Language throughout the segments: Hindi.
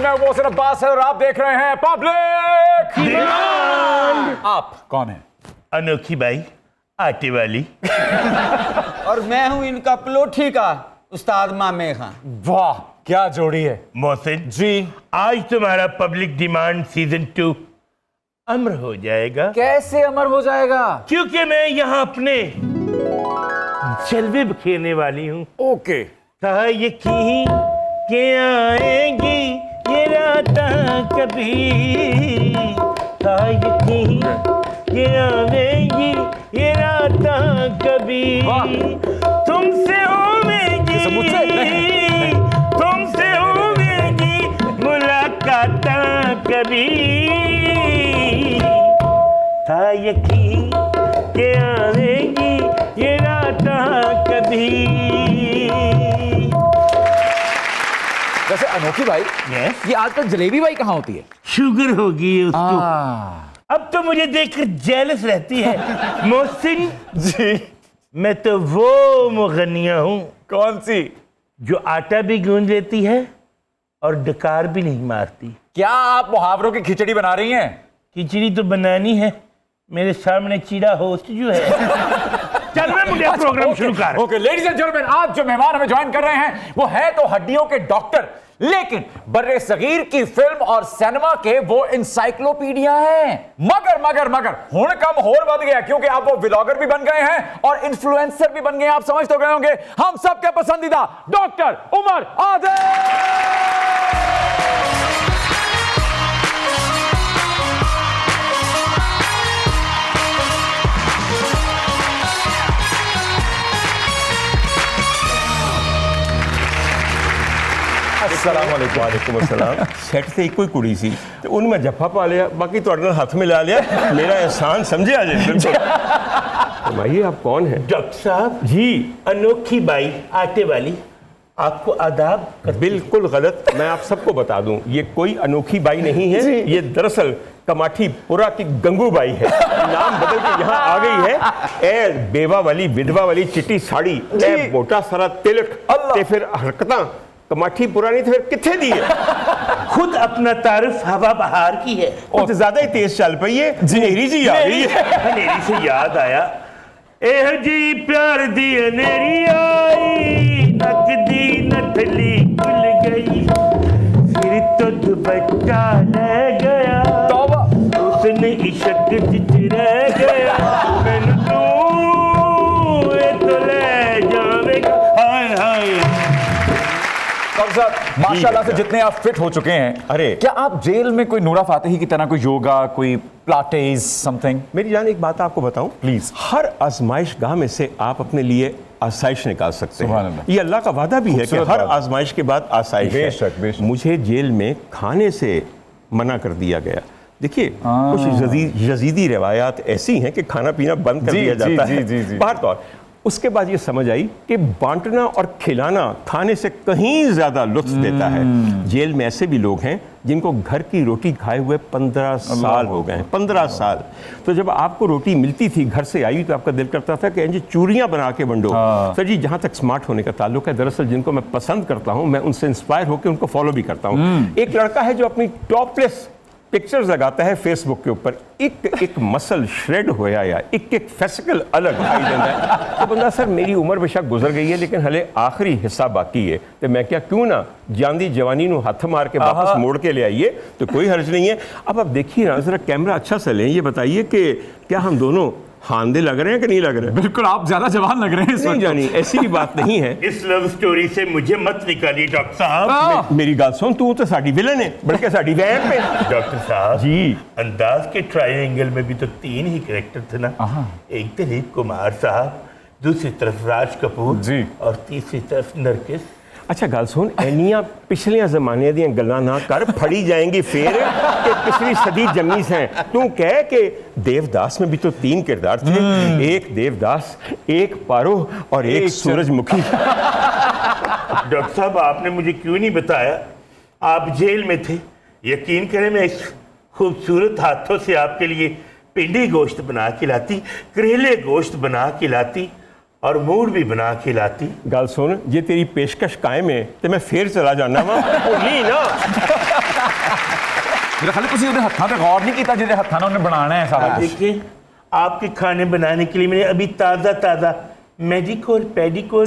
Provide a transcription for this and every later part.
मैं मोहसिन अब्बास और आप देख रहे हैं पब्लिक डिमांड। आप कौन है? अनोखी बाई आटे वाली। और मैं हूं इनका पलोठी का उस्ताद मामे खां। वाह क्या जोड़ी है। मोहसिन जी आज तुम्हारा पब्लिक डिमांड सीजन 2 अमर हो जाएगा। कैसे अमर हो जाएगा? क्योंकि मैं यहाँ अपने जलवे बिखेरने वाली हूँ। ओके था यकीन के आएंगी ये रात कभी, था यकीन के आएंगी ये रात कभी, तुमसे होवेगी तुमसे होवेगी मुलाकात कभी, था यकीन के आएंगी ये रात कभी। वैसे अनोखी भाई Yes? ये आजकल जलेबी भाई कहाँ होती है? शुगर होगी उसको। अब तो मुझे देखकर जेलस रहती है। मोहसिन जी मैं तो वो मुगनिया हूँ कौन सी? जो आटा भी गूंद लेती है और डकार भी नहीं मारती। क्या आप मुहावरों की खिचड़ी बना रही हैं? खिचड़ी तो बनानी है, मेरे सामने चीड़ा होस्ट जो है। चल मैं मुझे प्रोग्राम शुरू कर। ओके लेडीज एंड जेंटलमैन, आज जो मेहमान हमें ज्वाइन कर रहे हैं वो है तो हड्डियों के डॉक्टर, लेकिन बर्रे सगीर की फिल्म और सिनेमा के वो इंसाइक्लोपीडिया हैं। मगर मगर मगर हुण कम होर बद गया, क्योंकि आप वो व्लॉगर भी बन गए हैं और इन्फ्लुएंसर भी बन गए हैं। आप समझ तो गए होंगे, हम सबके पसंदीदा डॉक्टर उमर आदिल। वालेकुम अस्सलाम। सैट से एक कुड़ी सी तो उन मैं जफ्फा पा लिया, बाकी तो हाथ में ला लिया, मेरा एहसान समझे आ जाए। बिल्कुल फरमाइए आप कौन हैं? डॉक्टर साहब जी अनोखी बाई आटे वाली आपको आदाब। बिल्कुल गलत। मैं आप सबको बता दूं, ये कोई अनोखी बाई नहीं है, ये दरअसल कमाठी पुरा की गंगू बाई है। नाम बदल के यहाँ आ गई है। ए बेवा वाली विधवा वाली चिट्टी साड़ी, ए मोटा सारा तिलक, ते फिर हरकतां कमाठी पुरानी तो फिर किथे दी है। खुद अपना तारुफ हवा बहार की है। कुछ ज्यादा ही तेज चल पई है। नेहरी जी आ गई है। हनेरी से याद आया, एह जी प्यार दी हनेरी आई, नक दी नथली खुल गई, फिर तो दुपट्टा ले गया, उसने इश्क जिच रह गया, मैनू तू ए तो ले जावेगा। हाय हाय माशाल्लाह से जितने आप फिट हो चुके हैं, अरे क्या आप जेल में कोई नूरा फातेही की तरह कोई योगा, कोई पिलाटेस समथिंग? मेरी जान एक बात आपको बताऊं प्लीज। हर आजमाइश गाह में से आप अपने लिए आसाइश निकाल सकते सुभान हैं। अल्लाह। ये अल्लाह का वादा भी है कि खूबसूरत हर बात। आजमाइश के बाद आसाइश है। बेशक, बेशक। मुझे जेल में खाने से मना कर दिया गया। देखिए कुछ यजीदी रिवायात ऐसी हैं कि खाना पीना बंद कर दिया जाता है। बाहर तौर उसके बाद ये समझ आई कि बांटना और खिलाना खाने से कहीं ज्यादा लुत्फ देता है। जेल में ऐसे भी लोग हैं जिनको घर की रोटी खाए हुए 15 साल हो गए हैं। 15 साल। तो जब आपको रोटी मिलती थी घर से आई तो आपका दिल करता था कि चूरियां बना के बंडो। सर जी जहां तक स्मार्ट होने का ताल्लुक है, दरअसल जिनको मैं पसंद करता हूं मैं उनसे इंस्पायर होकर उनको फॉलो भी करता हूं। एक लड़का है जो अपनी टॉपलेस पिक्चर्स लगाता है फेसबुक के ऊपर, एक मसल श्रेड होया या एक फेसिकल अलग दिखाई देता है। तो बंदा सर मेरी उम्र बेशक गुजर गई है लेकिन हले आखिरी हिस्सा बाकी है, तो मैं क्या क्यों ना जांदी जवानी नू हाथ मार के वापस मोड़ के ले आइए, तो कोई हर्ज नहीं है। अब आप देखिए ना जरा कैमरा अच्छा से लें, ये बताइए कि क्या हम दोनों हांदे लग रहे हैं कि नहीं लग रहे हैं? बिल्कुल आप ज्यादा जवान लग रहे हैं इस नहीं वक्त। जानी ऐसी भी बात नहीं है। इस लव स्टोरी से मुझे मत निकालिए डॉक्टर साहब। मेरी गाल सुन, तू तो साडी विलन है बल्कि साडी वैन पे। डॉक्टर साहब जी अंदाज के ट्रायंगल में भी तो 3 ही कैरेक्टर थे ना। एक दिलीप कुमार साहब, दूसरी तरफ राज कपूर जी, और तीसरी तरफ नरगिस। अच्छा गल सुन, एनिया पिछलियां जमाने दी गल्लां ना कर, फड़ी जाएंगी फिर कि पिछली सदी जमी हैं। तू कह के देवदास में भी तो 3 किरदार थे, एक देवदास, एक पारो और एक सूरजमुखी। डॉक्टर साहब आपने मुझे क्यों नहीं बताया, आप जेल में थे। यकीन करें मैं इस खूबसूरत हाथों से आपके लिए पिंडी गोश्त बना के लाती, करेले गोश्त बना के लाती और मूड भी बना के लाती। गल सुन, जे तेरी पेशकश कायम है तो मैं फिर चला जाना वा भुल्ली ना। मेरा ख्याल ਤੁਸੀਂ ਉਹਦੇ ਹੱਥਾਂ ਤੇ ਗੌਰ ਨਹੀਂ ਕੀਤਾ ਜਿਹਦੇ ਹੱਥਾਂ ਨਾਲ ਉਹਨੇ ਬਣਾਉਣਾ ਹੈ ਸਾਰਾ ਕੁਝ। देखिए आपके खाने बनाने के लिए मैंने अभी ताज़ा मैजिक और पेडिकोर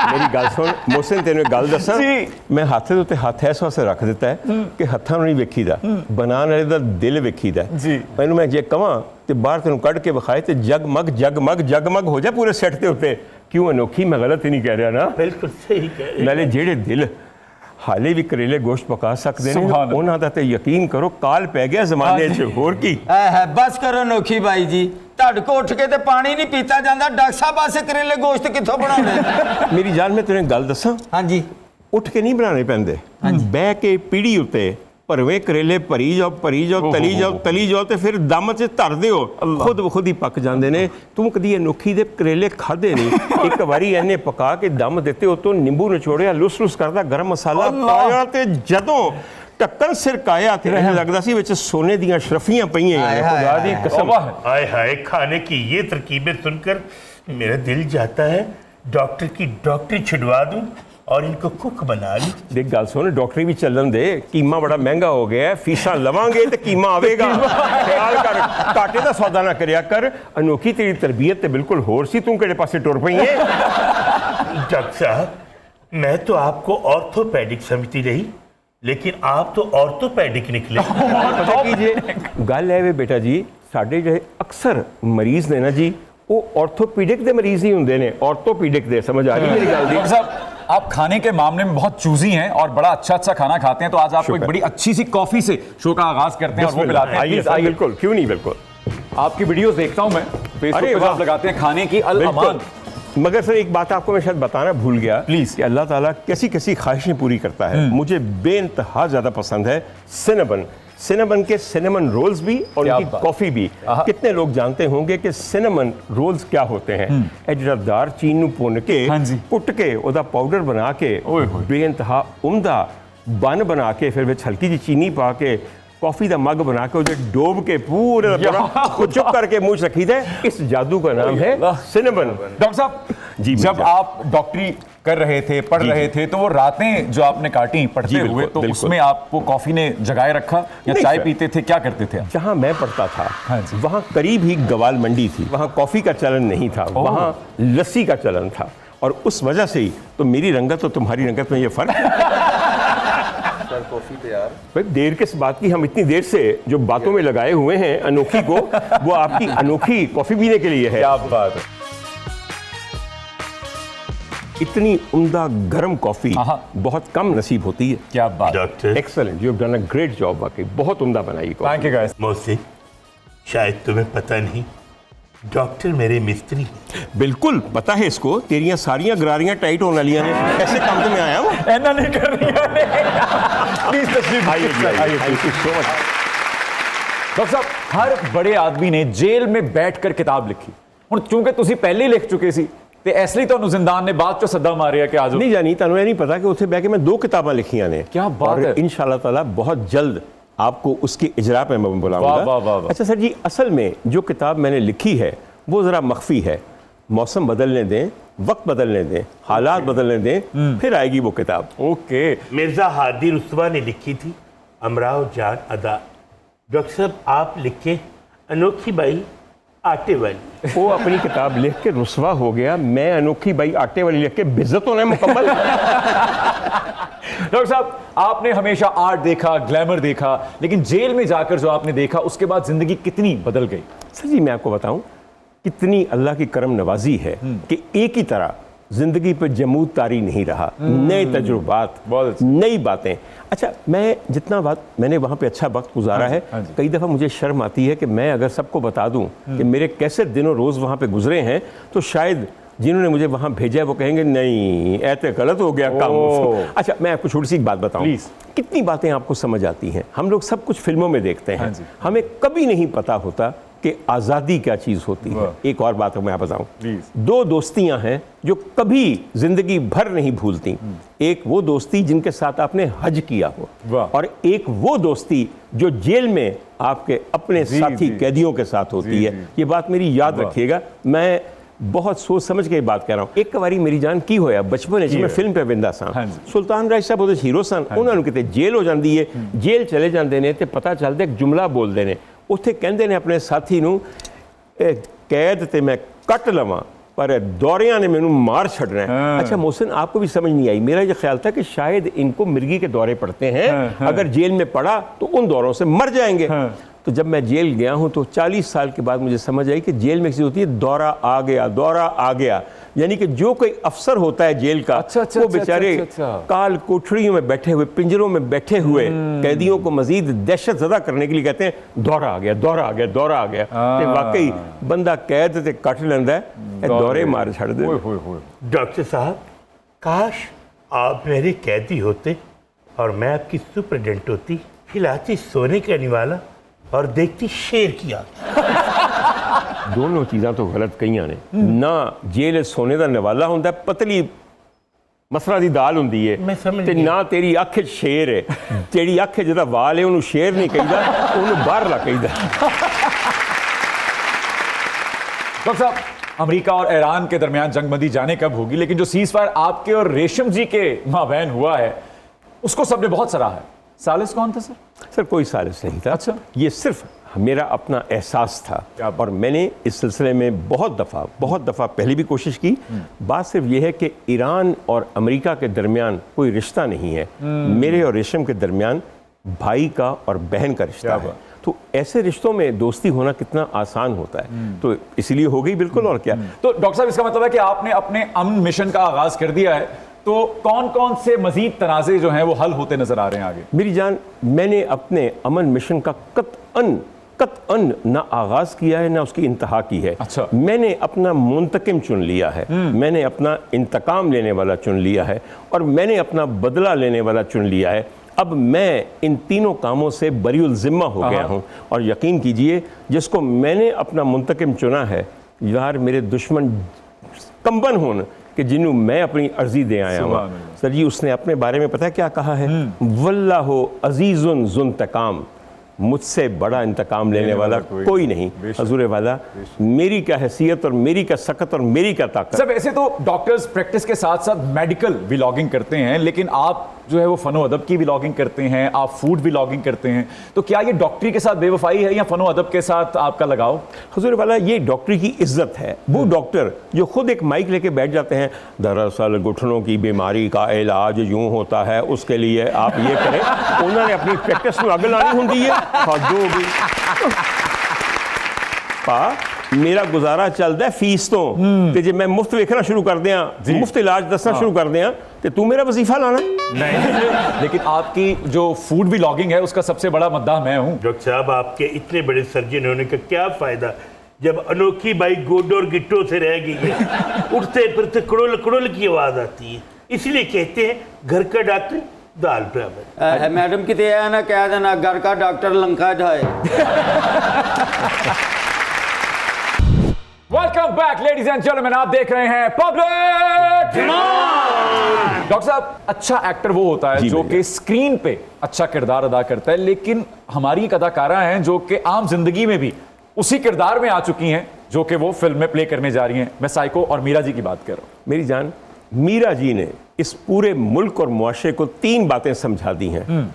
मेरी गल सुन मोहसिन, तेन गल दसा, मैं हत्थ दे उत्ते हत्थ इस वास्ते रख दिता है कि हत्थां नहीं वेखीदा, बनाने वाले दा दिल वेखीदा जी। मैनू मैं जे कवां ते बाहर तेन कढ़ के विखाए ते जगमग हो जाए पूरे सैट के उत्ते। क्यों अनोखी, मैं गलत ही नहीं कह रहा ना? बिल्कुल सही कह रहे। नाले जेड़े दिल हाले भी करेले गोश्त पका सकते हैं उन्हां दा ते यकीन करो काल पै गया जमाने च। होर की है बस करो नोखी भाई जी, ढड़ को उठ के ते पानी नहीं पीता जाता। डॉक्टर साहब आसे करेले गोश्त कित्थों बनाने? मेरी जान मैं तेन गल दसा, हाँ जी, उठ के नहीं बनाने पैंदे, बह के पीढ़ी उत्ते भरवे करेले भरी जाओ तली जाओ ते फिर दम च धर दिओ, खुद ही पक जाते ने। तू कदी अनोखी दे करेले खाधे नहीं? एक बारी इन्हें पका के दम दिते, उतों नींबू निचोड़िया, लुस करदा, गरम मसाला पाया ते जदों ढक्कन सिरकाया ते ऐ लगदा सी विच सोने दीयां शरफियां पईयां। खुदा दी कसम, हाय हाय, खाने की ये तरकीबें सुनकर मेरा दिल जाता है डॉक्टर की डॉक्टरी छुड़वा दूं और इनको कुक बना लूं। देख गल सुन, डॉक्टरी भी चलन दे, कीमा बड़ा महंगा हो गया है, फीसां लवांगे तो कीमा आवेगा। ख्याल कर, घाटे का सौदा ना करया कर। अनोखी तेरी तरबियत ते बिल्कुल होर सी, तू किहड़े पासे टुर पई है? डॉक्टर साहब, मैं तो आपको ऑर्थोपेडिक समझती रही, लेकिन आप तो ऑर्थोपेडिक निकले। पता कीजिए गल है वे बेटा जी, साडे जो अक्सर मरीज ने ना जी, वो ऑर्थोपीडिक दे मरीज ही हुंदे ने, ऑर्थोपीडिक दे। समझ आ रही मेरी गल दी? डॉक्टर साहब, आप खाने के मामले में बहुत चूजी हैं और बड़ा अच्छा खाना खाते हैं, तो आज आपको एक बड़ी अच्छी सी कॉफी से शो का आगाज करते हैं और वो पिलाते हैं। आइए, बिल्कुल, क्यों नहीं, बिल्कुल। आपकी वीडियोस देखता हूं मैं फेसबुक पे, आप लगाते हैं खाने की अल अमान। मगर सर एक बात आपको मैं शायद बताना भूल गया, प्लीज, कि अल्लाह ताला कैसी कैसी ख्वाहिशें पूरी करता है। मुझे बेइंतहा ज्यादा पसंद है सिनेमन के सिनेमन रोल्स भी और उनकी कॉफी भी। कितने लोग जानते होंगे कि सिनेमन रोल्स क्या होते हैं? दार चीन नूं भुन के कुट के ओदा पाउडर बना के बेइंतहा उम्दा बन बना के फिर विच हल्की जी चीनी पा के कॉफी का मग बना के उसे डोब के पूरे चुप करके मुंह रखी दे। इस जादू का नाम है सिनेमन। डॉक्टर साहब जी, जब आप डॉक्टरी कर रहे थे, पढ़ रहे थे, तो वो रातें जो आपने काटी पढ़ते हुए, तो उसमें आपको कॉफी ने जगाए रखा या चाय पीते थे, क्या करते थे? जहां मैं पढ़ता था वहां करीब ही गवाल मंडी थी, वहां कॉफी का चलन नहीं था, वहां लस्सी का चलन था। और उस वजह से ही तो मेरी रंगत और तुम्हारी रंगत में ये फर्क। कॉफी पे यार भाई देर किस बात की, हम इतनी देर से जो बातों में लगाए हुए हैं अनोखी को, वो आपकी अनोखी कॉफी पीने के लिए है। क्या बात है। इतनी उम्दा गर्म कॉफी बहुत कम नसीब होती है। क्या बात। Doctor excellent, you have done a great job, वाकई बहुत उम्दा बनाई coffee. Thank you guys. Mohsin, शायद तुम्हें पता नहीं, डॉक्टर मेरे मिस्त्री। बिल्कुल पता है इसको, तेरियां सारियां गरारियां टाइट होने वाली हैं, ऐसे काम तो मैं आया हूं। ऐना नहीं कर रही है। प्लीज तशरीफ आइए। Thank you so much. Doctor साहब, हर बड़े आदमी ने जेल में बैठकर किताब लिखी, हुण चूंकि तुसी पहले ही लिख चुके सी ते इसलिए ਤੁਹਾਨੂੰ ਜ਼ਿੰਦਾਨ ਨੇ ਬਾਅਦ ਚੋਂ ਸੱਦਾ ਮਾਰਿਆ कि आ जाओ। नहीं जानी, ਤੁਹਾਨੂੰ ਇਹ नहीं पता कि ਉੱਥੇ ਬਹਿ ਕੇ मैं 2 किताबां लिखियां ने। क्या बात है। इंशाअल्लाह ताला बहुत जल्द आपको उसकी इजरा पे मैं बुलाऊंगा। अच्छा सर जी, असल में जो किताब मैंने लिखी है वो जरा मख्फी है। मौसम बदलने दें, वक्त बदलने दें, हालात बदलने दें, फिर आएगी वो किताब। ओके। मिर्जा हादी रुस्वा ने लिखी थी अमराव जान अदा। डॉक्टर साहब आप लिखे अनोखी बाई आटे वाली। वो अपनी किताब लिख के रुस्वा हो गया, मैं अनोखी बाई आटे वाली लिख के बेइज्जत होना है मुकम्मल। डॉक्टर साहब, आपने हमेशा आर्ट देखा, ग्लैमर देखा, लेकिन जेल में जाकर जो आपने देखा उसके बाद जिंदगी कितनी बदल गई? सर जी मैं आपको बताऊं, कितनी अल्लाह की करम नवाजी है कि एक ही तरह जिंदगी पे जमूद तारी नहीं रहा। नए तजुर्बात, नई बातें। अच्छा, मैं जितना बात मैंने वहाँ पे अच्छा वक्त गुजारा है, कई दफ़ा मुझे शर्म आती है कि मैं अगर सबको बता दूं कि मेरे कैसे दिनों रोज़ वहाँ पे गुजरे हैं, तो शायद जिन्होंने मुझे वहाँ भेजा है वो कहेंगे नहीं ऐसे गलत हो गया काम। अच्छा, मैं आपको छोटी सी एक बात बताऊं, कितनी बातें आपको समझ आती हैं। हम लोग सब कुछ फिल्मों में देखते हैं, हमें कभी नहीं पता होता कि आज़ादी क्या चीज़ होती है। एक और बात मैं बताऊं, 2 दोस्तियां हैं जो कभी जिंदगी भर नहीं भूलती। एक वो दोस्ती जिनके साथ आपने हज किया हो, और एक वो दोस्ती जो जेल में आपके अपने साथी कैदियों के साथ होती है। ये बात मेरी याद रखिएगा। मैं बहुत सोच समझ के बात कर रहा हूँ। एक वारी मेरी जान की होया बचपन मैं फिल्म पे विंदा सा सुल्तान राज साहब ਉਹਦੇ ਹੀਰੋ ਸਨ, ਉਹਨਾਂ ਨੂੰ ਕਿਤੇ ਜੇਲ੍ਹ ਹੋ ਜਾਂਦੀ ਹੈ, ਜੇਲ੍ਹ ਚਲੇ ਜਾਂਦੇ ਨੇ ਤੇ ਪਤਾ ਚੱਲਦਾ ਇੱਕ ਜੁਮਲਾ ਬੋਲਦੇ ਨੇ, ਉੱਥੇ ਕਹਿੰਦੇ ਨੇ ਆਪਣੇ ਸਾਥੀ ਨੂੰ कैद ते मैं कट लवां पर दौरियां ने मैनू मार छड़ना है। अच्छा मोहसिन, आपको भी समझ नहीं आई, मेरा ये ख्याल था कि शायद इनको मिर्गी के दौरे पड़ते हैं, अगर जेल में पड़ा तो उन दौरों से मर जाएंगे। तो जब मैं जेल गया हूं तो 40 साल के बाद मुझे समझ आई कि जेल में किसी होती है दौरा आ गया, दौरा आ गया, यानी कि जो कोई अफसर होता है जेल का, वो बेचारे काल कोठरियों में बैठे हुए, पिंजरों में बैठे हुए कैदियों को मजीद दहशत ज़दा करने के लिए कहते हैं दौरा आ गया, दौरा आ गया, दौरा आ गया। तो वाकई बंदा कैद ते कट लेंदा है, दौरे मार छड़ दे। डॉक्टर साहब, काश आप मेरे कैदी होते और मैं आपकी सुपरिटेंडेंट होती, खिलाती सोने का निवाला और देखती शेर की आंख। दोनों चीज़ां तो गलत कही ने ना। जेल सोने का नवाला होंदा, पतली मसरा दी दाल होंदी है ते ना तेरी अख शेर है। तेरी अख जिहदा वाल है उन्होंने शेर नहीं कहीदा, उन्होंने बाहरला कहीदा। डॉक्टर साहब, अमेरिका और ईरान के दरमियान जंगबंदी जाने कब होगी, लेकिन जो सीज फायर आपके और रेशम जी के माबैन हुआ है उसको सबने बहुत सराहा है। सालिस कौन था सर? सर कोई सालिस नहीं था। अच्छा, ये सिर्फ मेरा अपना एहसास था और मैंने इस सिलसिले में बहुत दफ़ा पहले भी कोशिश की। बात सिर्फ ये है कि ईरान और अमेरिका के दरमियान कोई रिश्ता नहीं है, मेरे और रेशम के दरमियान भाई का और बहन का रिश्ता है। तो ऐसे रिश्तों में दोस्ती होना कितना आसान होता है, तो इसलिए हो गई बिल्कुल। और क्या? तो डॉक्टर साहब, इसका मतलब है कि आपने अपने अमन मिशन का आगाज कर दिया है, तो कौन कौन से मजीद तनाज़े जो हैं वो हल होते नजर आ रहे हैं आगे? मेरी जान, मैंने अपने अमन मिशन का कतअन ना आगाज किया है ना उसकी इंतहा की है। अच्छा। मैंने अपना मुंतकिम चुन लिया है, मैंने अपना इंतकाम लेने वाला चुन लिया है और मैंने अपना बदला लेने वाला चुन लिया है। अब मैं इन तीनों कामों से बरीउल ज़िम्मा हो गया हूँ और यकीन कीजिए जिसको मैंने अपना मुंतकिम चुना है, यार मेरे दुश्मन कंबन होन कि जिन्हों मैं अपनी अर्जी दे आया हूँ। सर जी, उसने अपने बारे में पता है क्या कहा है? वल्लाहो अजीजुन ज़ुंतकाम, मुझसे बड़ा इंतकाम लेने वाला कोई नहीं। हजूर वाला, मेरी क्या हैसियत और मेरी क्या सकत और मेरी क्या ताकत। सब ऐसे तो डॉक्टर्स प्रैक्टिस के साथ साथ मेडिकल व्लॉगिंग करते हैं, लेकिन आप जो है वो फनो अदब की व्लॉगिंग करते हैं, आप फूड व्लॉगिंग करते हैं, तो क्या ये डॉक्टरी के साथ बेवफाई है या फनो अदब के साथ आपका लगाव? हुजूर वाला, ये डॉक्टरी की इज्जत है। वो डॉक्टर जो खुद एक माइक लेके बैठ जाते हैं, दरअसल घुटनों की बीमारी का इलाज यूं होता है, उसके लिए आप ये करें, उन्होंने अपनी प्रैक्टिस में अगल आनी होंगी है। पा मेरा गुजारा चलता है फीस तो ते जे मैं मुफ्त वेखना शुरू कर दिया, मुफ्त इलाज दसना शुरू कर दिया, तो तू मेरा वजीफा लाना नहीं। लेकिन आपकी जो फूड व्लॉगिंग है उसका सबसे बड़ा मद्दाह मैं हूँ। डॉक्टर साहब, आपके इतने बड़े सर्जन होने का क्या फायदा जब अनोखी बाई गोडों और गिट्टों से रह गई है। उठते फिरते कड़ोल कड़ोल की आवाज आती है, इसलिए कहते हैं घर का डॉक्टर दाल बराबर। मैडम कितने आया ना कह देना घर का डॉक्टर लंका जाए। Welcome back ladies and gentleman, आप देख रहे हैं पब्लिक डिमांड। डॉक्टर साहब, अच्छा एक्टर वो होता है जो कि स्क्रीन पे अच्छा किरदार अदा करता है, लेकिन हमारी एक अदाकारा हैं जो कि आम जिंदगी में भी उसी किरदार में आ चुकी हैं जो कि वो फिल्म में प्ले करने जा रही हैं। मैं साइको और मीरा जी की बात कर रहा हूं। मेरी जान, मीरा जी ने इस पूरे मुल्क और मुआशरे को 3 बातें समझा दी हैं।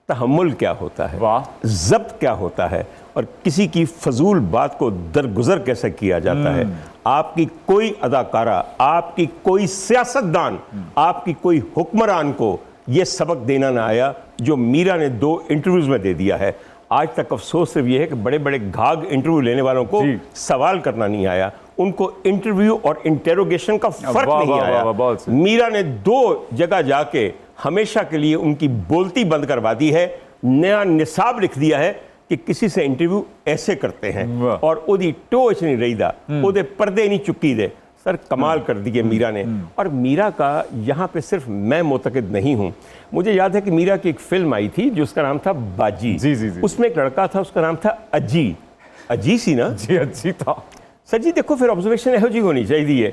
तहम्मुल क्या होता है, वाह, ज़ब्त क्या होता है और किसी की फजूल बात को दरगुजर कैसे किया जाता है। आपकी कोई अदाकारा, आपकी कोई सियासतदान, आपकी कोई हुक्मरान को यह सबक देना ना आया जो मीरा ने 2 इंटरव्यूज में दे दिया है। आज तक अफसोस सिर्फ यह है कि बड़े बड़े घाघ इंटरव्यू लेने वालों को सवाल करना नहीं आया, उनको इंटरव्यू और इंटेरोगेशन का फर्क नहीं आया। मीरा ने 2 जगह जाके हमेशा के लिए उनकी बोलती बंद करवा दी है, नया निसाब लिख दिया है कि किसी से इंटरव्यू ऐसे करते हैं और ओदी टोच नहीं रही दा, ओदे पर्दे नहीं चुकी दे। सर कमाल कर दिए मीरा ने। और मीरा का यहाँ पे सिर्फ मैं मुतक़िद नहीं हूँ, मुझे याद है कि मीरा की एक फिल्म आई थी जिसका नाम था बाजी। जी। उसमें एक लड़का था, उसका नाम था अजी सी ना? जी, अजी था। सर जी देखो फिर ऑब्जर्वेशन ਇਹੋ जी होनी चाहिए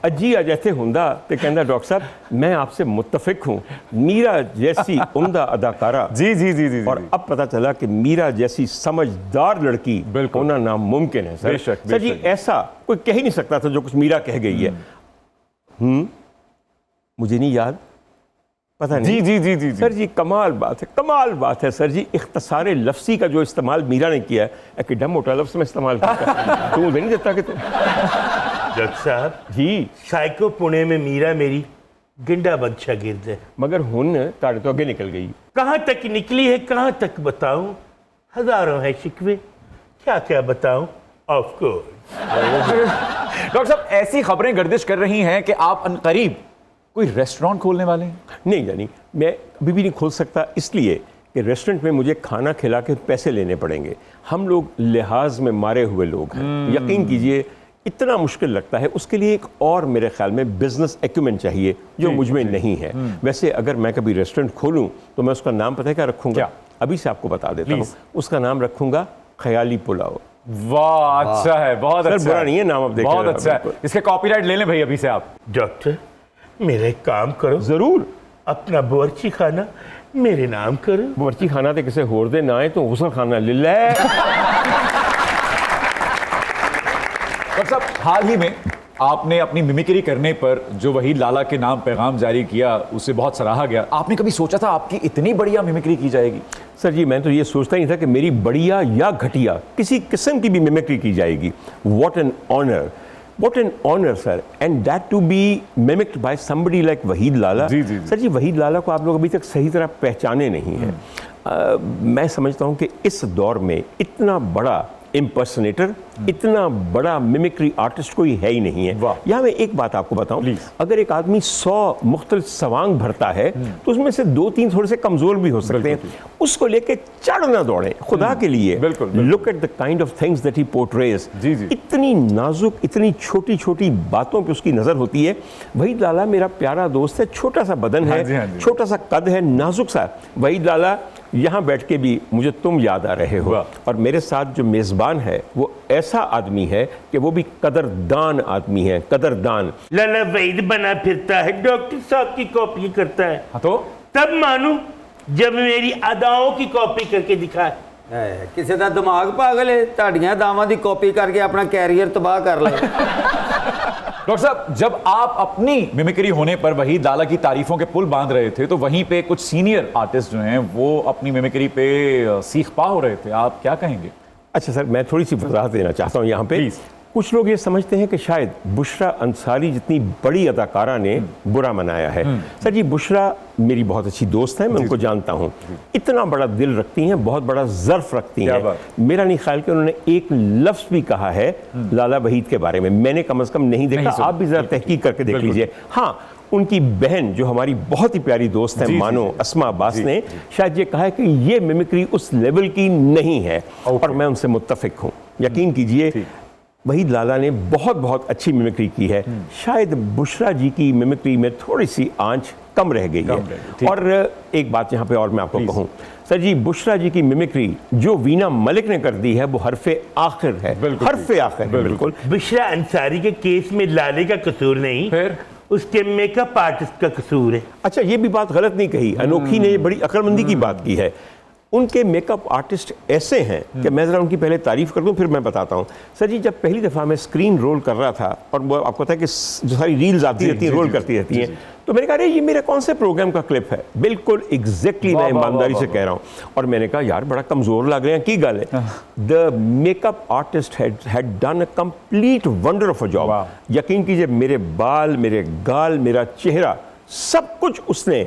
अजी अज इत्थे हुंदा ते कहंदा डॉक्टर साहब मैं आपसे मुत्तफिक हूँ मीरा जैसी उम्दा अदाकारा जी जी जी जी और अब पता चला कि मीरा जैसी समझदार लड़की होना नामुमकिन है सर। सर जी ऐसा कोई कह ही नहीं सकता था जो कुछ मीरा कह गई है। मुझे नहीं याद, पता नहीं। जी जी जी जी सर जी कमाल बात है सर जी। इख्तिसार लफ्सी का जो इस्तेमाल मीरा ने किया है कि डम मोटा लफ्ज़ में इस्तेमाल किया तू नहीं देता कि डॉक्टर साहब जी साइको पुणे में मीरा मेरी गिंडा बंद शागिर्द है, मगर हुन ताड़े तो अगे निकल गई। कहाँ तक निकली है कहाँ तक बताऊं, हजारों है शिकवे, क्या क्या बताऊं। ऑफ कोर्स डॉक्टर साहब ऐसी खबरें गर्दिश कर रही हैं कि आप अनकरीब कोई रेस्टोरेंट खोलने वाले हैं। नहीं जानी मैं अभी भी नहीं खोल सकता, इसलिए कि रेस्टोरेंट में मुझे खाना खिला के पैसे लेने पड़ेंगे। हम लोग लिहाज में मारे हुए लोग हैं, यकीन कीजिए इतना मुश्किल लगता है। उसके लिए एक और मेरे ख्याल में बिजनेस एक्यूमेंट चाहिए जो मुझ में नहीं है। वैसे अगर मैं कभी रेस्टोरेंट खोलूं तो मैं उसका नाम पता है क्या रखूंगा? अभी से आपको बता देता हूँ, उसका नाम रखूंगा ख्याली पुलाव। वाह अच्छा है, बहुत अच्छा, बुरा नहीं है नाम, अब बहुत अच्छा है। इसके कॉपीराइट ले लें भाई अभी से आप। डॉक्टर मेरा एक काम करो, जरूर अपना बोर्ची खाना मेरे नाम करो। बोर्ची खाना तो किसी होर दे ना है तो गुसल खाना ले ले। डॉक्टर साहब हाल ही में आपने अपनी मिमिक्री करने पर जो वहीद लाला के नाम पैगाम जारी किया उसे बहुत सराहा गया। आपने कभी सोचा था आपकी इतनी बढ़िया मिमिक्री की जाएगी? सर जी मैं तो ये सोचता ही था कि मेरी बढ़िया या घटिया किसी किस्म की भी मिमिक्री की जाएगी। What an honour sir, and that to be mimicked by somebody like Waheed Lala. जी, जी, जी। सर जी वहीद लाला को आप लोग अभी तक सही तरह पहचाने नहीं हैं। मैं समझता हूँ कि इस दौर में इतना बड़ा इम्पर्सनेटर, इतना बड़ा मिमिक्री आर्टिस्ट कोई है ही नहीं है। यहाँ मैं एक बात आपको बताऊं, अगर एक आदमी 100 मुख्तलिफ सवांग भरता है तो उसमें से 2-3 थोड़े से कमजोर भी हो सकते हैं। उसको लेके चढ़ ना दौड़े खुदा के लिए। Look at the kind of things that he portrays. इतनी नाजुक, इतनी छोटी छोटी बातों पे उसकी नजर होती है। वहीद लाला मेरा प्यारा दोस्त है, छोटा सा बदन है, छोटा सा कद है, नाजुक सा। वहीद लाला यहाँ बैठ के भी मुझे तुम याद आ रहे हो, और मेरे साथ जो मेजबान है वो ऐसा आदमी है कि वो भी कदरदान आदमी है, कदरदान। लाला वहीद बना फिरता है, डॉक्टर साहब की कॉपी करता है। हाँ तो तब मानू जब मेरी अदाओं की कॉपी करके दिखाए। ਕਿਸੇ ਦਾ ਦਿਮਾਗ ਪਾਗਲ ਹੈ, ਤੁਹਾਡੀਆਂ ਦਾਵਾਂ ਦੀ ਕਾਪੀ ਕਰਕੇ ਆਪਣਾ ਕੈਰੀਅਰ ਤਬਾਹ ਕਰ ਲਏ। डॉक्टर साहब जब आप अपनी मिमिक्री होने पर वहीद लाला की तारीफों के पुल बांध रहे थे तो वहीं पे कुछ सीनियर आर्टिस्ट जो हैं वो अपनी मिमिक्री पे सीख पा हो रहे थे, आप क्या कहेंगे? अच्छा सर मैं थोड़ी सी वजाहत देना चाहता हूँ यहाँ पे। कुछ लोग ये समझते हैं कि शायद बुशरा अंसारी जितनी बड़ी अदाकारा ने बुरा मनाया है। सर जी बुशरा मेरी बहुत अच्छी दोस्त है, मैं उनको जानता हूँ, इतना बड़ा दिल रखती हैं, बहुत बड़ा ज़र्फ रखती हैं। मेरा नहीं ख्याल कि उन्होंने एक लफ्ज़ भी कहा है लाला वहीद के बारे में, मैंने कम से कम नहीं देखा। आप भी ज़रा तहकीक करके देख लीजिए। हाँ उनकी बहन जो हमारी बहुत ही प्यारी दोस्त है मानो अस्मा अब्बास ने शायद ये कहा है कि ये मिमिक्री उस लेवल की नहीं है, और मैं उनसे मुत्तफिक हूँ। यकीन कीजिए वहीद लाला ने बहुत अच्छी मिमिक्री की है। शायद बुशरा जी की मिमिक्री में थोड़ी सी आंच कम रह गई है। और एक बात यहाँ पे और मैं आपको कहूँ सर जी, बुशरा जी की मिमिक्री जो वीना मलिक ने कर दी है वो हरफे आखिर है, हरफे आखिर है बिल्कुल। बुशरा अंसारी के केस में लाले का कसूर नहीं, फिर उसके मेकअप आर्टिस्ट का कसूर है। अच्छा ये भी बात गलत नहीं कही, अनोखी ने बड़ी अक्लमंदी की बात की है। उनके मेकअप आर्टिस्ट ऐसे हैं कि मैं ज़रा उनकी पहले तारीफ कर दूं फिर मैं बताता हूं। सर जी जब पहली दफ़ा मैं स्क्रीन रोल कर रहा था, और वो आपको पता है कि जो सारी रील्स आती रहती हैं रोल करती रहती हैं, तो मैंने कहा अरे ये मेरे कौन से प्रोग्राम का क्लिप है, बिल्कुल एग्जैक्टली मैं ईमानदारी से कह रहा हूँ। और मैंने कहा यार बड़ा कमज़ोर लग रहे हैं, की गल है। The makeup artist had done a complete wonder of a job. यकीन कीजिए मेरे बाल, मेरे गाल, मेरा चेहरा, सब कुछ उसने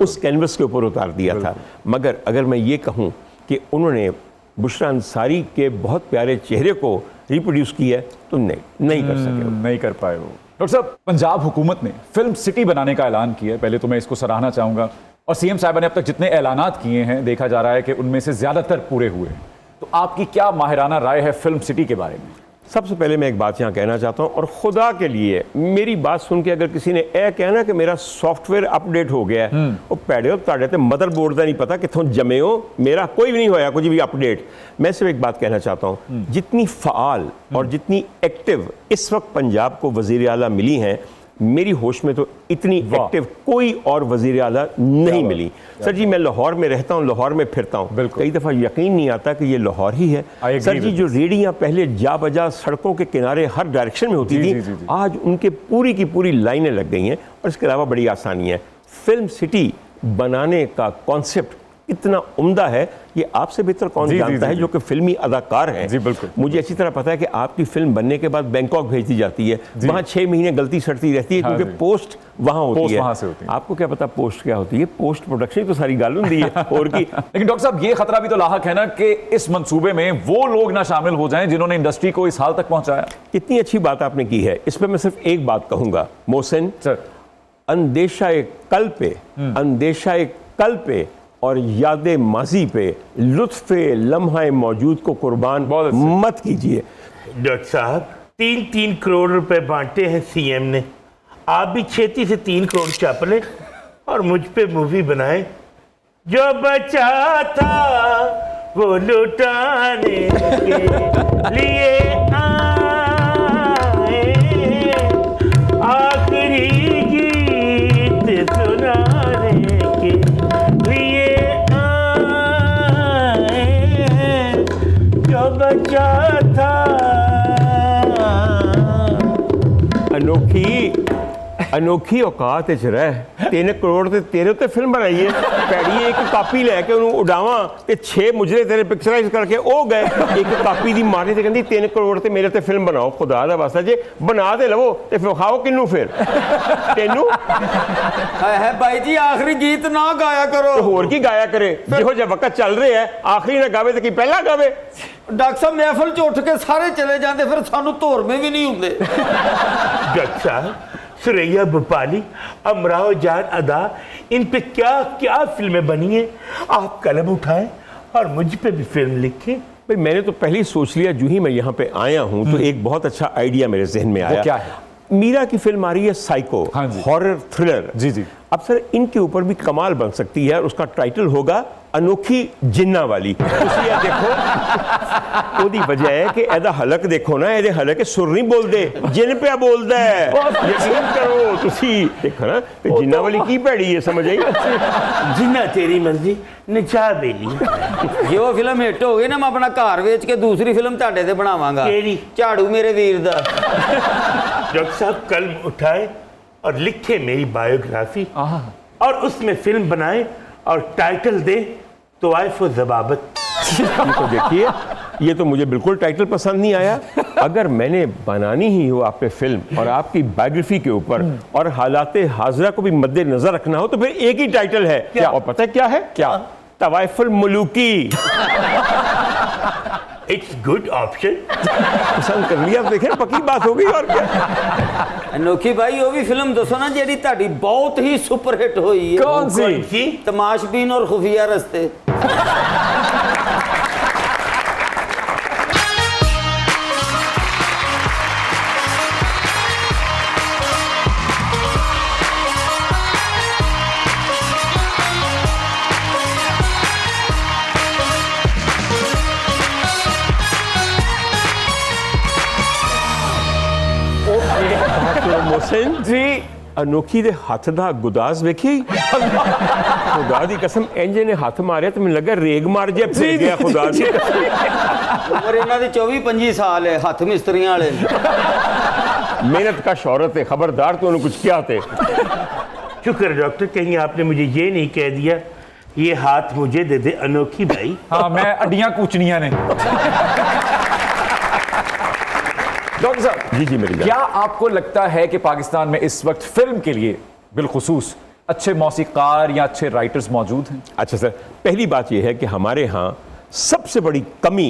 उस कैनवस के ऊपर उतार दिया था। मगर अगर मैं ये कहूँ कि उन्होंने बुशरा अंसारी के बहुत प्यारे चेहरे को रिप्रोड्यूस किया तो नहीं कर सके, नहीं कर पाए वो। डॉक्टर साहब पंजाब हुकूमत ने फिल्म सिटी बनाने का ऐलान किया है, पहले तो मैं इसको सराहना चाहूँगा। और सीएम साहिबा ने अब तक जितने ऐलानात किए हैं देखा जा रहा है कि उनमें से ज़्यादातर पूरे हुए हैं। तो आपकी क्या माहिराना राय है फिल्म सिटी के बारे में? सबसे पहले मैं एक बात यहाँ कहना चाहता हूँ, और खुदा के लिए मेरी बात सुन के अगर किसी ने यह कहना कि मेरा सॉफ्टवेयर अपडेट हो गया है, वो पैड़े हो ताड़े ते मदरबोर्ड का नहीं पता कितों जमे हो, मेरा कोई भी नहीं होया कुछ भी अपडेट। मैं सिर्फ एक बात कहना चाहता हूँ, जितनी फ़ाल और जितनी एक्टिव इस वक्त पंजाब को वज़ीर आला मिली हैं, मेरी होश में तो इतनी एक्टिव कोई और वज़ीर आला नहीं मिली। सर जी, मैं लाहौर में रहता हूँ, लाहौर में फिरता हूँ, कई दफ़ा यकीन नहीं आता कि ये लाहौर ही है। सर जी, जो रेडियाँ पहले जा बजा सड़कों के किनारे हर डायरेक्शन में होती थी, आज उनके पूरी की पूरी लाइनें लग गई हैं। और इसके अलावा बड़ी आसानी है, फिल्म सिटी बनाने का कॉन्सेप्ट इतना उम्दा है, ये आपसे बेहतर कौन जानता है जो कि फिल्मी अदाकार हैं। जी बिल्कुल। मुझे अच्छी तरह पता है कि आपकी फिल्म बनने के बाद बैंकॉक भेज दी जाती है, वहाँ 6 महीने गलती सड़ती रहती है, क्योंकि पोस्ट वहाँ होती है। वहाँ से होती है। आपको क्या पता पोस्ट क्या होती है? पोस्ट प्रोडक्शन तो सारी गाल होती है और की। लेकिन डॉक्टर साहब, ये खतरा भी तो लाहक है ना कि इस मंसूबे में वो लोग ना शामिल हो जाएं जिन्होंने इंडस्ट्री को इस हाल तक पहुंचाया। कितनी अच्छी बात आपने की है। इस पर मैं सिर्फ एक बात कहूंगा मोहसिन, सर, अंदेशा कल पे, अंदेशा कल पे और याद माजी पे लुत्फ़ लम्हा मौजूद को कुर्बान मत कीजिए। डॉक्टर साहब, 3-3 करोड़ रुपए बांटे हैं सीएम ने, आप भी छेती से 3 करोड़ चाप लें और मुझ पे मूवी बनाए। जो बचा था वो लुटाने के लिए आए, आखिरी गीत सुनाने के लिए जो बचा था। अनोखी औकात च रह, 3 करोड़ ते तेरे उत्ते फिल्म बनाई है, पैड़ी एक कापी लैके उन्होंने उड़ावा ते 6 मुजरे तेरे पिक्चराइज करके ओ गए, एक कापी दी मारी ते कहंदी 3 करोड़ ते मेरे ते फिल्म बनाओ। खुदा दा वास्ता जे बना दे लवो ते फिर खाओ किन्नू फिर तेनू है भाई जी, आखिरी गीत ना गाया करो। तो होर की गाया करे, जिहो जिहा वक्त चल रहा है, आखिरी ना गावे तो की पहला गावे। डॉक्टर साहब, महफिल च उठ के सारे चले जाते, फिर सानू धोरमे भी नहीं होंगे। डॉक्टर साहब, सुरैया भोपाली, अमराव जान अदा, इन पे क्या क्या फिल्में बनी हैं। आप कलम उठाएं और मुझ पे भी फिल्म लिखें। भाई, मैंने तो पहले ही सोच लिया, जो ही मैं यहाँ पे आया हूँ तो एक बहुत अच्छा आइडिया मेरे जहन में आया। क्या है? मीरा की फिल्म आ रही है साइको, हॉरर थ्रिलर। जी जी। अब सर, इनके ऊपर भी कमाल बन सकती है, और उसका टाइटल होगा अनोखी जिन्ना वाली। ਤੁਸੀਂ ਇਹ देखो, ਉਹਦੀ वजह है कि ਇਹਦਾ हलक देखो ना, ਇਹਦੇ हलक सुर नहीं बोलते, जिन पे बोलता है। यकीन करो, ਤੁਸੀਂ देखो ना कि जिन्ना वाली की भैड़ी है, समझ आई? जिन्ना तेरी मर्जी, नचा बेली। ਜੇ ਉਹ ਫਿਲਮ ਹਿੱਟ ਹੋ ਗਈ ਨਾ, ਮੈਂ ਆਪਣਾ ਘਰ ਵੇਚ ਕੇ ਦੂਸਰੀ ਫਿਲਮ ਤੁਹਾਡੇ ਤੇ ਬਣਾਵਾਂਗਾ। ਕਿਹੜੀ? ਝਾੜੂ ਮੇਰੇ ਵੀਰ ਦਾ। डॉक्टर साहब, कलम उठाए और लिखे मेरी बायोग्राफी, और उसमें फिल्म बनाए और टाइटल दे तो आए फो जबाबत। ये तो देखिए, ये तो मुझे बिल्कुल टाइटल पसंद नहीं आया। अगर मैंने बनानी ही हो आप पे फिल्म और आपकी बायोग्राफी के ऊपर और हालात हाजरा को भी मद्देनजर रखना हो, तो फिर एक ही टाइटल है। क्या? और पता है क्या है? क्या? तवाइफुल मुलूकी। It's good option. पसंद कर लिया, देखें पक्की बात हो गई। और क्या? अनोखी भाई, वो भी फिल्म दसो ना जी ताड़ी बहुत ही सुपर हिट हुई है। कौन सी? तमाशबीन और खुफिया रस्ते। मोहसिन जी, अनोखी दे हाथ दा गुदाज वेखी? खुदा दी कसम, इंजे ने हाथ मारे तो मैं लगा रेग मार जे फिर गया। खुदा दी उम्र इन्हां दी 24-25 साल है, हाथ मिस्त्रियां वाले। मेहनत का शौहरत है, खबरदार तो उन्होंने कुछ किया थे। शुक्र डॉक्टर, कहीं आपने मुझे ये नहीं कह दिया ये हाथ मुझे दे दे अनोखी भाई। हाँ, मैं अड्डियां कूचनियां ने। डॉक्टर साहब, जी जी मेरी क्या आपको लगता है कि पाकिस्तान में इस वक्त फिल्म के लिए बिलखुसूस अच्छे मौसीकार या अच्छे राइटर्स मौजूद हैं? अच्छा सर, पहली बात यह है कि हमारे यहाँ सबसे बड़ी कमी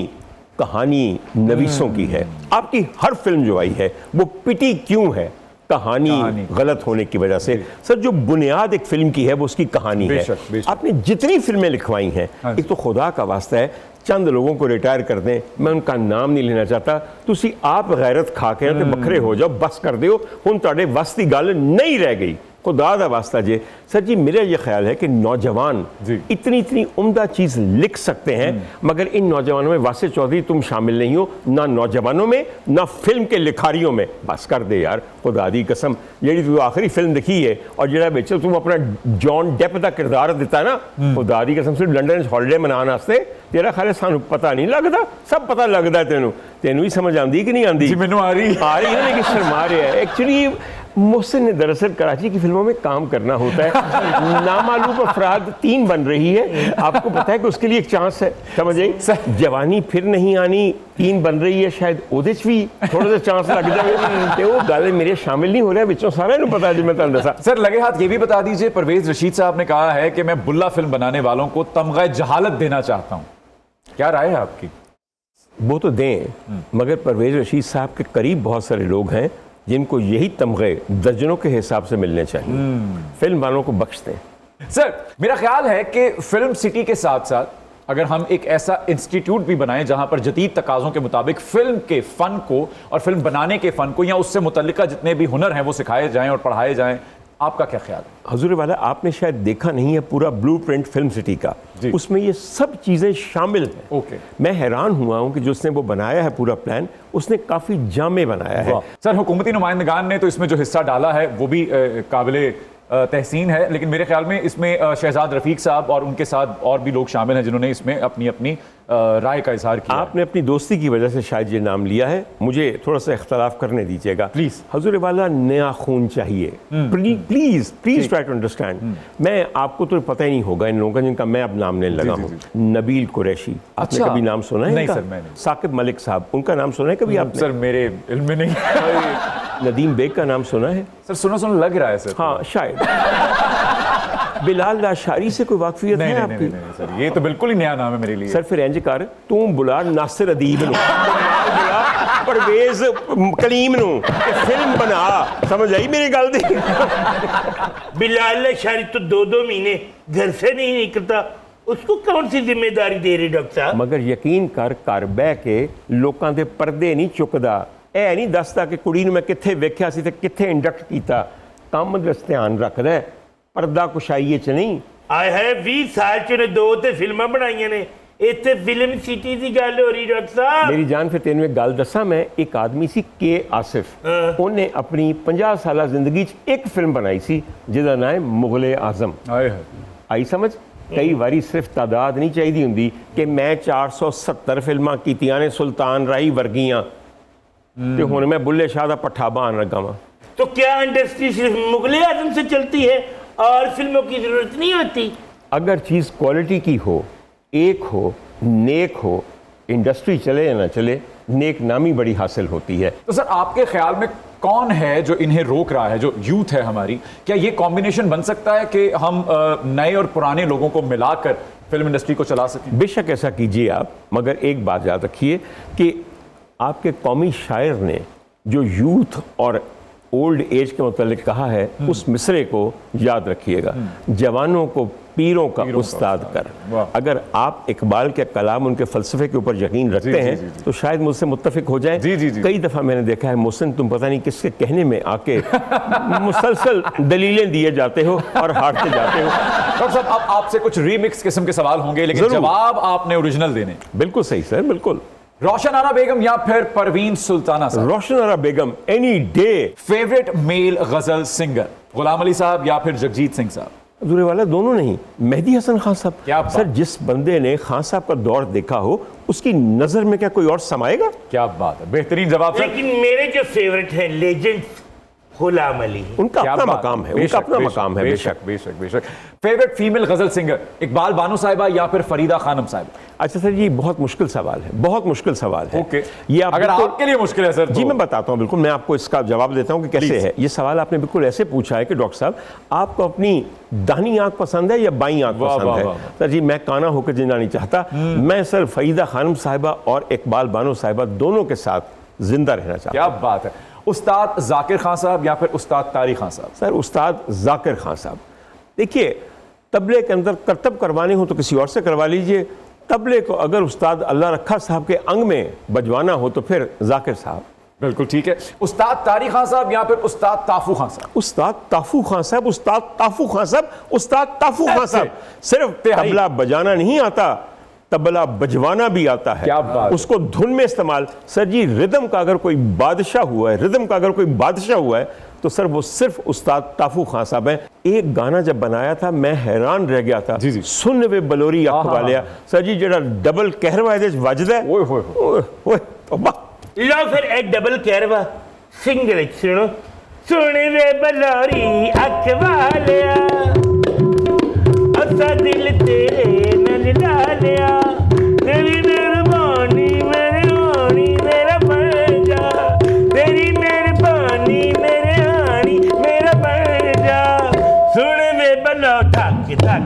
कहानी नवीसों की है। आपकी हर फिल्म जो आई है वो पिटी क्यों है? कहानी गलत होने की वजह से। सर जो बुनियाद एक फिल्म की है वो उसकी कहानी है। आपने जितनी फिल्में लिखवाई हैं, एक तो खुदा का वास्ता है चंद लोगों को रिटायर कर दें, मैं उनका नाम नहीं लेना चाहता, तुसी आप गैरत खा के ते बखरे हो जाओ, बस कर दियो, हुण तुहाडे वस दी गल नहीं रह गई। खुदा दा वास्ता जे सर जी, मेरा ये ख्याल है कि नौजवान इतनी इतनी उम्दा चीज़ लिख सकते हैं, मगर इन नौजवानों में वासिफ चौधरी तुम शामिल नहीं हो, ना नौजवानों में ना फिल्म के लिखारियों में। बस कर दे यार, खुदा दी कसम, जी तू आखिरी फिल्म दिखी है और जो बिच तुम अपना जॉन डेप का किरदार दिता ना, खुदा दी कसम सिर्फ लंडन हॉलीडे मनाने वास्ते, तेरा ख्याल है सानू पता नहीं लगता, सब पता लगता है तेनू, तेनू भी समझ आती कि नहीं आती? मैनू आ रही है, लेकिन शर्मा रहा है। एक्चुअली मोहसिन ने दरअसल कराची की फिल्मों में काम करना होता है, नामालूम अफराद 3 बन रही है, आपको पता है कि उसके लिए एक चांस है, समझ आई? जवानी फिर नहीं आनी 3 बन रही है, शायद ओदे च भी थोड़ा सा चांस लग जाए, तो वो गल मेरे शामिल नहीं हो रहा बिचों, सारे नूं पता है जी, मैं तुहानूं दसा। सर लगे हाथ ये भी बता दीजिए, परवेज रशीद साहब ने कहा है कि मैं बुल्ला फिल्म बनाने वालों को तमगा जहालत देना चाहता हूं, क्या राय है आपकी? वो तो दें, मगर परवेज रशीद साहब के करीब बहुत सारे लोग हैं जिनको यही तमगे दर्जनों के हिसाब से मिलने चाहिए, फिल्म वालों को बख्श दें। सर मेरा ख्याल है कि फिल्म सिटी के साथ साथ अगर हम एक ऐसा इंस्टीट्यूट भी बनाएं जहां पर जदीद तकाज़ों के मुताबिक फिल्म के फन को और फिल्म बनाने के फन को या उससे मुतल्लिका जितने भी हुनर हैं वो सिखाए जाएं और पढ़ाए जाएं, आपका क्या ख्याल है? हजूर वाला, आपने शायद देखा नहीं है पूरा ब्लूप्रिंट फिल्म सिटी का, उसमें ये सब चीज़ें शामिल हैं। ओके। मैं हैरान हुआ हूं कि जो उसने वो बनाया है पूरा प्लान, उसने काफ़ी जामे बनाया है। सर हुकूमती नुमाइंदगान ने तो इसमें जो हिस्सा डाला है वो भी काबिले तहसीन है, लेकिन मेरे ख्याल में इसमें शहजाद रफीक साहब और उनके साथ और भी लोग शामिल हैं जिन्होंने इसमें अपनी अपनी राय का इजहार किया। आपने अपनी दोस्ती की वजह से शायद ये नाम लिया है, मुझे थोड़ा सा इख्तलाफ करने दीजिएगा प्लीज। हजूर वाला, नया खून चाहिए, please please try to understand. मैं आपको तो पता ही नहीं होगा इन लोगों का जिनका मैं अब नाम लेने लगा हूँ। नबील कुरैशी, आपने कभी नाम सुना है? नहीं सर, मैंने। साकिब मलिक साहब, उनका नाम सुना है कभी आपने? सर मेरे इल्म में नहीं। नदीम बेग का नाम सुना है? सर सुना सुना लग रहा है सर। हाँ शायद। बिलाल लाशारी से कोई वाकफियत है आपकी? नहीं सर, ये तो बिल्कुल ही नया नाम है मेरे लिए। सर फिर इंज कर, तू बुला नासिर अदीब नु, परवेज कलीम नु, फिल्म बना, समझ आई मेरी गल दी? बिलाल लाशारी तो 2-2 महीने घर से नहीं निकलता, उसको कौन सी जिम्मेदारी दे रहे डॉक्टर साहब? मगर यकीन कर, घर बह के लोकां दे पर्दे नहीं चुकदा, ऐ नहीं दसदा कि कुड़ी नूं मैं कित्थे वेख्या सी ते कित्थे इंडक्ट कीता, काम दे ध्यान रखदा है, पर्दा कुशाईए च नहीं। आए है 20 साल च ने 2 ते फिल्मां बनाईयां ने, इत्थे फिल्म सिटी दी गल हो रही डॉक्टर साहब। मेरी जान फिर तेनू एक गल दसा, मैं एक आदमी सी के आसिफ, उन्हें अपनी 50 साला जिंदगी च एक फिल्म बनाई सी जिहदा नाम है मुगले आजम। आई समझ? कई बारी सिर्फ तादाद नहीं चाहिए हुंदी कि मैं 470 फिल्मां कीतियां ने सुल्तान राही वर्गियां, ते हुण मैं बुल्ले शाह दा पट्ठा बहान लगा वां। तो क्या इंडस्ट्री सिर्फ मुगले आजम से चलती है और फिल्मों की जरूरत नहीं होती? अगर चीज़ क्वालिटी की हो, एक हो, नेक हो, इंडस्ट्री चले या ना चले, नेक नामी बड़ी हासिल होती है। तो सर आपके ख्याल में कौन है जो इन्हें रोक रहा है, जो यूथ है हमारी? क्या ये कॉम्बिनेशन बन सकता है कि हम नए और पुराने लोगों को मिलाकर फिल्म इंडस्ट्री को चला सकें? बेशक ऐसा कीजिए आप, मगर एक बात याद रखिए कि आपके कौमी शायर ने जो यूथ और ओल्ड एज के मुतालिक कहा है, उस मिसरे को याद रखिएगा, जवानों को पीरों का उस्ताद कर। अगर आप इकबाल के कलाम, उनके फ़लसफ़े के ऊपर यकीन रखते हैं तो शायद मुझसे मुत्तफिक हो जाए। कई दफ़ा मैंने देखा है मोहसिन, तुम पता नहीं किसके कहने में आके मुसलसल दलीलें दिए जाते हो और हारते जाते हो। डॉक्टर साहब अब आपसे कुछ रीमिक्स किस्म के सवाल होंगे, लेकिन जवाब आपने ओरिजिनल देने। बिल्कुल सही सर, बिल्कुल। रोशन आरा बेगम या फिर परवीन सुल्ताना साहब? रोशन आरा बेगम एनी डे। फेवरेट मेल गजल सिंगर? गुलाम अली साहब या फिर जगजीत सिंह साहब? दूरे वाला दोनों नहीं, मेहदी हसन खान साहब। क्या सर, जिस बंदे ने खान साहब का दौर देखा हो उसकी नजर में क्या कोई और समाएगा? क्या बात है, बेहतरीन जवाब। लेकिन मेरे जो फेवरेट हैं लेजेंड गुलाम अली, उनका अपना मकाम है, उनका अपना मकाम है। बेशक बेशक बेशक। फेवरेट फीमेल गजल सिंगर? इकबाल बानो साहिबा या फिर फरीदा खानम साहिबा? अच्छा सर, ये बहुत मुश्किल सवाल है, बहुत मुश्किल सवाल है। ओके, ये अगर आपके लिए मुश्किल है सर जी मैं बताता हूँ, बिल्कुल मैं आपको इसका जवाब देता हूँ कि कैसे है। ये सवाल आपने बिल्कुल ऐसे पूछा है कि डॉक्टर साहब आपको अपनी दाहिनी आंख पसंद है या बाईं आंख पसंद है? सर जी मैं काना होकर जीना नहीं चाहता। मैं सर फरीदा खानम साहिबा और इकबाल बानो साहिबा दोनों के साथ जिंदा रहना चाहता क्या बात है। उस्ताद जाकिर खान साहब या फिर उस्ताद तारिक खान साहब? सर उस्ताद जाकिर खान साहब। देखिए, तबले के अंदर करतब करवाने हो तो किसी और से करवा लीजिए, तबले को अगर उस्ताद अल्लाह रखा साहब के अंग में बजवाना हो तो फिर जाकिर साहब। बिल्कुल ठीक है। उस्ताद तारिक खान साहब या फिर उस्ताद ताफू खान साहब? उस्ताद ताफू खान साहब, उस्ताद ताफू खान साहब, उस्ताद ताफू खान साहब। सिर्फ तबला बजाना नहीं आता, तबला बजवाना भी आता है। क्या बात है। उसको धुन में इस्तेमाल। सर जी, रिदम का अगर कोई बादशाह हुआ है, रिदम का अगर कोई बादशाह हुआ है तो सर वो सिर्फ उस्ताद ताफू खान साहब हैं। एक गाना जब बनाया था मैं हैरान रह गया था, जी जी। सुन वे बलोरी अख वालिया। सर जी, जेड़ा डबल कहरवा है वजदा है, ओए होए होए। ओए तौबा। लो फिर एक डबल कहरवा सिंगल सुनो। सुन वे बलोरी अख वालिया, असा दिल तेरे नल डालिया, तेरी मेहरबानी मेरे आनी मेरा बन जा, तेरी मेहरबानी मेरे आनी मेरा बन जा, सुन वे बलो धक धक।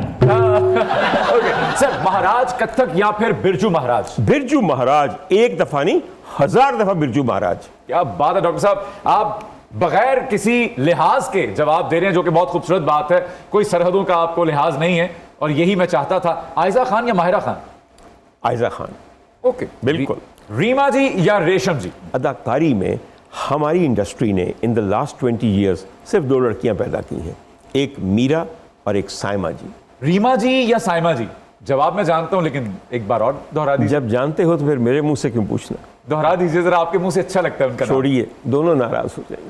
ओके सर, महाराज कथक या फिर बिरजू महाराज? बिरजू महाराज, एक दफा नहीं 1000 दफा बिरजू महाराज। क्या बात है डॉक्टर साहब, आप बगैर किसी लिहाज के जवाब दे रहे हैं, जो कि बहुत खूबसूरत बात है। कोई सरहदों का आपको लिहाज नहीं है, और यही मैं चाहता था। आयजा खान या माहिरा खान? आयजा खान। ओके बिल्कुल। रीमा जी या रेशम जी? अदाकारी में हमारी इंडस्ट्री ने इन द लास्ट 20 ईयर्स सिर्फ 2 लड़कियां पैदा की हैं, एक मीरा और एक साइमा जी। रीमा जी या साइमा जी? जवाब मैं जानता हूं, लेकिन एक बार और दोहरा दीजिए। जब जानते हो तो फिर मेरे मुंह से क्यों पूछना? दोहरा दीजिए जरा, आपके मुंह से अच्छा लगता है उनका नाम। छोड़िए, दोनों नाराज हो जाएंगे।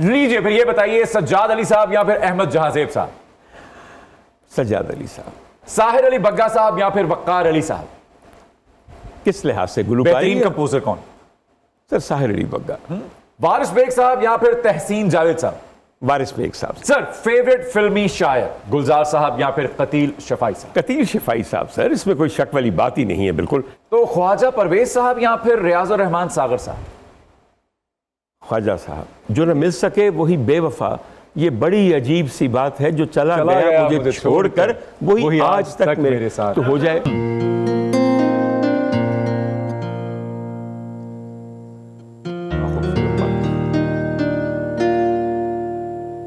लीजिए फिर ये बताइए, सज्जाद अली साहब या फिर अहमद जहाजेब साहब? सज्जाद अली साहब। साहिर अली बग्गा साहब या फिर वक्कार अली साहब? किस लिहाज से? गुलकारी? बेहतरीन कंपोजर कौन? सर साहिर अली बग्गा। वारिस बेग साहब या फिर तहसीन जावेद साहब? वारिस बेग साहब। सर फेवरेट फिल्मी शायर, गुलजार साहब या फिर कतील शफाई साहब? कतील शिफाई साहब। सर इसमें कोई शक वाली बात ही नहीं है, बिल्कुल। तो ख्वाजा परवेज साहब या फिर रियाजुर रहमान सागर साहब? ख्वाजा साहब। जो न मिल सके वही बेवफा, ये बड़ी अजीब सी बात है, जो चला गया मुझे छोड़कर वही आज तक मेरे साथ। तो हो जाए।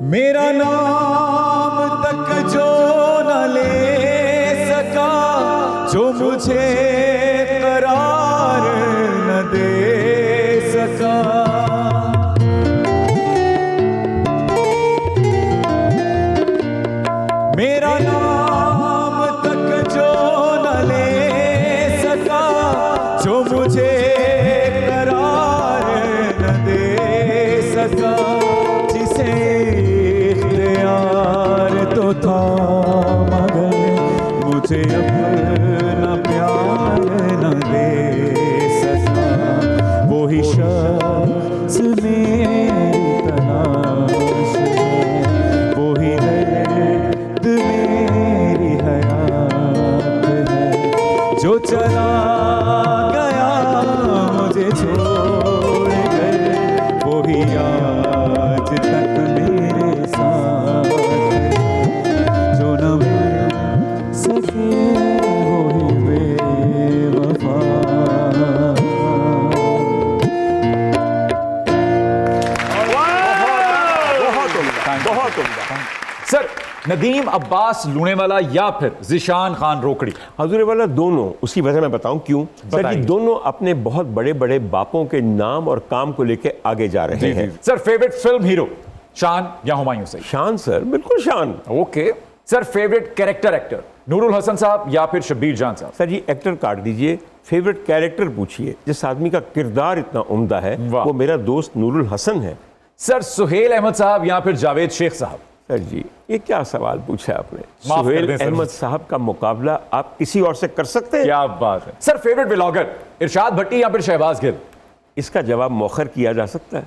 मेरा नाम तक जो न ले सका, जो मुझे करार न दे सका, मेरा नाम तक जो न ले सका, जो मुझे करार न दे सका, जिसे तो था मगर मुझे अपना प्यार न दे सका, वही शख्स मेरी तलाश है, वही दर्द मेरी हयात है, जो चला गया मुझे छोड़ कर, वही आज तक मेरे साथ, सर नदीम अब्बास लूणेवाला या फिर जिशान खान रोकड़ी? हजूर वाला दोनों। उसकी वजह मैं बताऊं क्यों। सर जी, दोनों अपने बहुत बड़े बड़े बापों के नाम और काम को लेके आगे जा रहे हैं। सर फेवरेट फिल्म हीरो, शान या हुमायूं सईद? शान सर, बिल्कुल Shaan. Okay sir, favourite character actor, Noorul Hasan साहब या फिर शब्बीर जान साहब? सर जी एक्टर काट दीजिए, फेवरेट कैरेक्टर पूछिए। जिस आदमी का किरदार इतना उम्दा है वो मेरा दोस्त नूरुल हसन है। सर सुहेल अहमद साहब या फिर जावेद शेख साहब? सर जी ये क्या सवाल पूछा आपने। सुहेल अहमद साहब का मुकाबला आप किसी और से कर सकते हैं? क्या बात है। सर फेवरेट व्लॉगर, इरशाद भट्टी या फिर शहबाज गिल? इसका जवाब मौखर किया जा सकता है।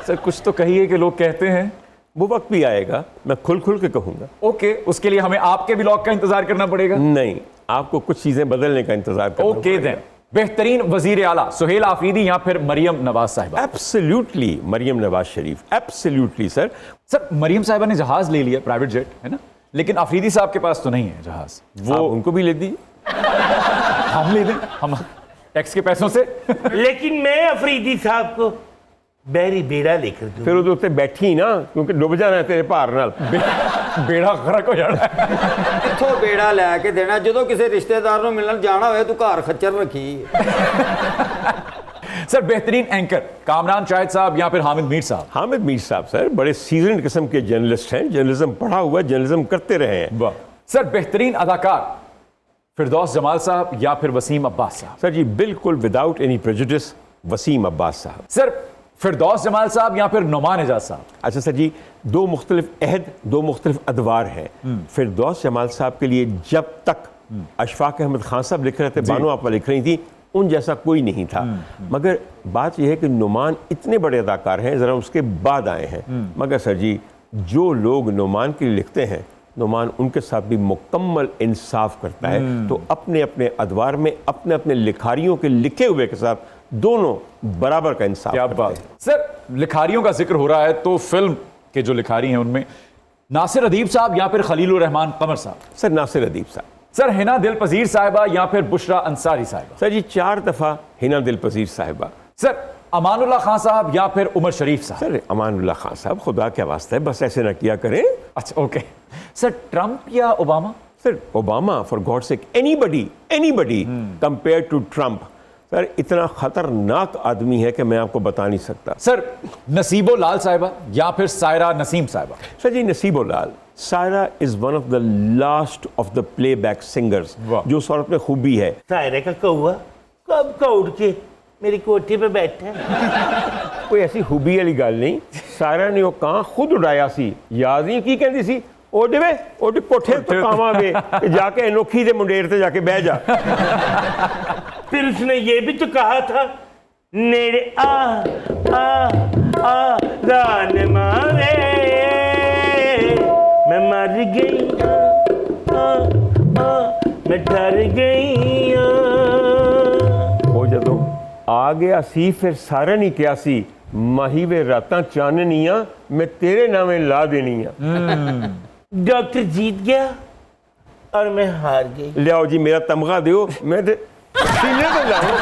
सर कुछ तो कहिए कि लोग कहते हैं। वो वक्त भी आएगा, मैं खुल खुल के कहूंगा। ओके, उसके लिए हमें आपके व्लॉग का इंतजार करना पड़ेगा? नहीं, आपको कुछ चीजें बदलने का इंतजार करना ओके देन, बेहतरीन वजीर आला सुहेल आफरीदी या फिर मरियम नवाज साहिबा? Absolutely Maryam Nawaz Sharif, absolutely sir. Sir Maryam साहिबा ने जहाज ले लिया, प्राइवेट जेट है ना, लेकिन आफरीदी साहब के पास तो नहीं है जहाज। वो उनको भी ले दीजिए। हम ले दें, हम टैक्स के पैसों से। लेकिन मैं अफरीदी साहब को बैरी बेड़ा लेकर दूं। फिर वो तो बैठी ना, क्योंकि डुब जाना है तेरे भार नाल। बेड़ा गरक हो जाना है। ਕਿੱਥੋਂ ਬੇੜਾ ਲੈ ਕੇ ਦੇਣਾ? ਜਦੋਂ ਕਿਸੇ ਰਿਸ਼ਤੇਦਾਰ ਨੂੰ ਮਿਲਣ ਜਾਣਾ ਹੋਵੇ ਤੂੰ ਘਰ ਖੱਚਰ ਰੱਖੀ। सर बेहतरीन एंकर कामरान शाहिद साहब या फिर हामिद मीर साहब? हामिद मीर साहब सर बड़े सीजन किस्म के जर्नलिस्ट हैं, जर्नलिज्म पढ़ा हुआ है, जर्नलिज्म करते रहे हैं। वाह। सर बेहतरीन अदाकार फिरदौस जमाल साहब या फिर वसीम अब्बास साहब? सर जी बिल्कुल without any prejudice Waseem Abbas साहब। सर फिरदौस जमाल साहब या फिर नुमान एजाज साहब? अच्छा सर जी, दो मुख्तलिफ अहद, दो मुख्तलिफ अदवार हैं। फिरदौस जमाल साहब के लिए जब तक अशफाक अहमद खान साहब लिख रहे थे, बानो आपा लिख रही थी, उन जैसा कोई नहीं था। मगर बात यह है कि नुमान इतने बड़े अदाकार हैं, ज़रा उसके बाद आए हैं। मगर सर जी जो लोग नुमान के लिए लिखते हैं, नुमान उनके साथ भी मुकम्मल इंसाफ करता है। तो अपने अपने अदवार में अपने अपने लिखारियों के लिखे हुए के साथ दोनों बराबर का इंसाफ क्या करते बात हैं। सर लिखारियों का जिक्र हो रहा है तो फिल्म के जो लिखारी हैं उनमें नासिर अदीब साहब या फिर खलीलुर रहमान कमर साहब? सर नासिर अदीब साहब। सर हिना दिल पजीर साहिबा या फिर बुशरा अंसारी साहिबा? सर जी 4 दफ़ा हिना दिल पजीर साहिबा। सर अमानुल्लाह खान साहब या फिर उमर शरीफ साहब? सर अमानुल्लाह खान साहब, खुदा क्या वास्ता है, बस ऐसे ना किया करें। अच्छा ओके। सर ट्रंप या Obama? Sir Obama, for God sake, anybody compare to Trump. Sir इतना खतरनाक आदमी है कि मैं आपको बता नहीं सकता। सर नसीबो लाल साहिबा या फिर सायरा नसीम साहिबा? सर जी Naseebo Lal, Saira is one of the last of the playback singers, वाह। जो सौरत में खूबी है। सायरे का कौआ कब का उड़ के मेरी कोठी पे बैठा है। कोई ऐसी खूबी वाली गल नहीं। सायरा ने वो कहाँ खुद उड़ाया सी, याद नहीं की कहती सी, ओडे वे ओडे कोठे तो कावा वे ते जाके अनोखी दे मुंडेर ते जाके बह जा। फिर उसने ये भी तो कहा था, नेड़े आ जान मारे मैं मर गई मैं डर गई। वो जदों आ गया सी फिर सारा नहीं किया सी, माही वे रातां चाननियां मैं तेरे नामे ला देनियां। डॉक्टर जीत गया और मैं हार गई। लियाओ जी मेरा तमगा दियो, मैं ते सीने पे लाऊं।